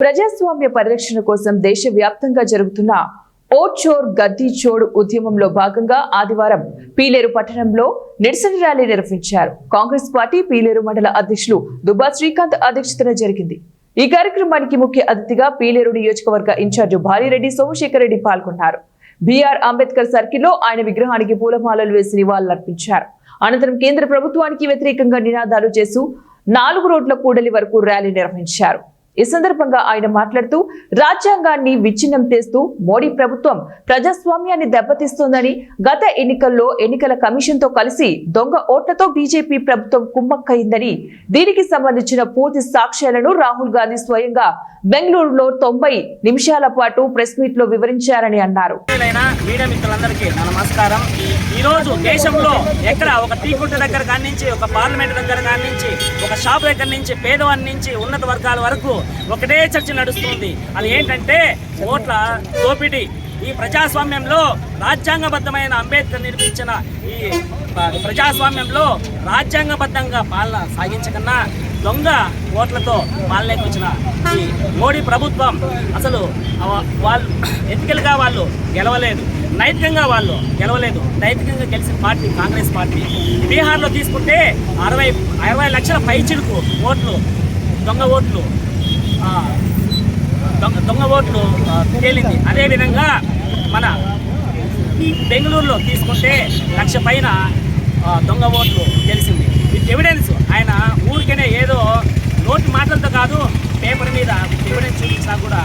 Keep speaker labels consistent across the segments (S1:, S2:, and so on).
S1: ప్రజాస్వామ్య పరిరక్షణ కోసం దేశవ్యాప్తంగా జరుగుతున్న ఓట్ చోర్ గద్దీ చోర్ ఉద్యమంలో భాగంగా ఆదివారం పీలేరు పట్టణంలో నిరసన ర్యాలీ నిర్వహించారు. కాంగ్రెస్ పార్టీ పీలేరు మండల అధ్యక్షులు దుబ్బా శ్రీకాంత్ అధ్యక్షతన జరిగింది. ఈ కార్యక్రమానికి ముఖ్య అతిథిగా పీలేరు నియోజకవర్గ ఇన్ఛార్జ్ భారీరెడ్డి సోమశేఖర్ రెడ్డి పాల్గొన్నారు. బిఆర్ అంబేద్కర్ సర్కిల్లో ఆయన విగ్రహానికి పూలమాలలు వేసి నివాళులర్పించారు. అనంతరం కేంద్ర ప్రభుత్వానికి వ్యతిరేకంగా నినాదాలు చేస్తూ 4 రోడ్ల కూడలి వరకు ర్యాలీ నిర్వహించారు. ఈ సందర్భంగా ఆయన మాట్లాడుతూ రాజ్యాంగాన్ని విచ్ఛిన్నం చేస్తూ మోడీ ప్రభుత్వం ప్రజాస్వామ్యాన్ని దెబ్బతీస్తోందని, గత ఎన్నికల్లో ఎన్నికల కమిషన్ తో కలిసి దొంగ ఓట్లతో బీజేపీ ప్రభుత్వం కుమ్మక్కయిందని, దీనికి సంబంధించిన పూర్తి సాక్ష్యాలను రాహుల్ గాంధీ స్వయంగా బెంగళూరులో 90 నిమిషాల పాటు ప్రెస్ మీట్ లో వివరించారని అన్నారు.
S2: ఈ రోజు దేశంలో ఎక్కడ ఒక టీ కొట్టు దగ్గర కాడి నుంచి, ఒక పార్లమెంట్ దగ్గర కాడి నుంచి, ఒక షాప్ దగ్గర నుంచి, పేదవాడి నుంచి ఉన్నత వర్గాల వరకు ఒకటే చర్చ నడుస్తుంది. అది ఏంటంటే ఓట్ల దోపిడీ. ఈ ప్రజాస్వామ్యంలో రాజ్యాంగబద్ధమైన అంబేద్కర్ నిర్మించిన ఈ ప్రజాస్వామ్యంలో రాజ్యాంగబద్ధంగా పాలన సాగించకన్నా దొంగ ఓట్లతో పాలనకు వచ్చిన ఈ మోడీ ప్రభుత్వం అసలు వాళ్ళు ఎథికల్గా వాళ్ళు గెలవలేదు, నైతికంగా వాళ్ళు గెలవలేదు. నైతికంగా గెలిచిన పార్టీ కాంగ్రెస్ పార్టీ. బీహార్లో తీసుకుంటే 60 లక్షల పైచిలుకు ఓట్లు, దొంగ ఓట్లు తేలింది. అదేవిధంగా మన బెంగళూరులో తీసుకుంటే 1 లక్ష పైన దొంగ ఓట్లు తెలిసింది. With evidence. ఆయన ఊరికనే ఏదో నోటి మాటలతో కాదు, పేపర్ మీద ఎవిడెన్స్ చూపించినా కూడా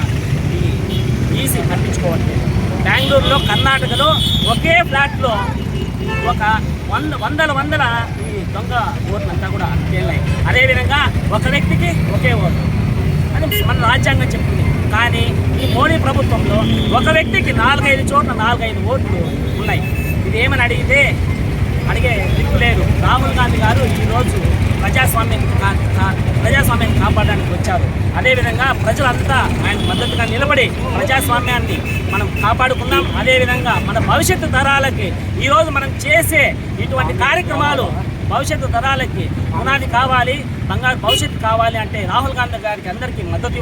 S2: ఈజీ కనిపించుకోవట్లేదు. బెంగళూరులో, కర్ణాటకలో ఒకే ఫ్లాట్లో ఒక వందల ఈ దొంగ ఓట్లంతా కూడా తేలినాయి. అదేవిధంగా ఒక వ్యక్తికి ఒకే ఓటు అని మన రాజ్యాంగం చెప్తుంది. కానీ ఈ మోడీ ప్రభుత్వంలో ఒక వ్యక్తికి 4-5 చోట్ల 4-5 ఓట్లు ఉన్నాయి. ఇది ఏమని అడిగే దిక్కు లేదు. రాహుల్ గాంధీ గారు ఈరోజు ప్రజాస్వామ్యాన్ని కాపాడడానికి వచ్చారు. అదేవిధంగా ప్రజలంతా ఆయన మద్దతుగా నిలబడి ప్రజాస్వామ్యాన్ని మనం కాపాడుకున్నాం. అదేవిధంగా మన భవిష్యత్తు తరాలకి ఈరోజు మనం చేసే ఇటువంటి కార్యక్రమాలు భవిష్యత్తు తరాలకి పునాది కావాలి, బంగారు భవిష్యత్తు కావాలి అంటే రాహుల్ గాంధీ గారికి అందరికీ మద్దతు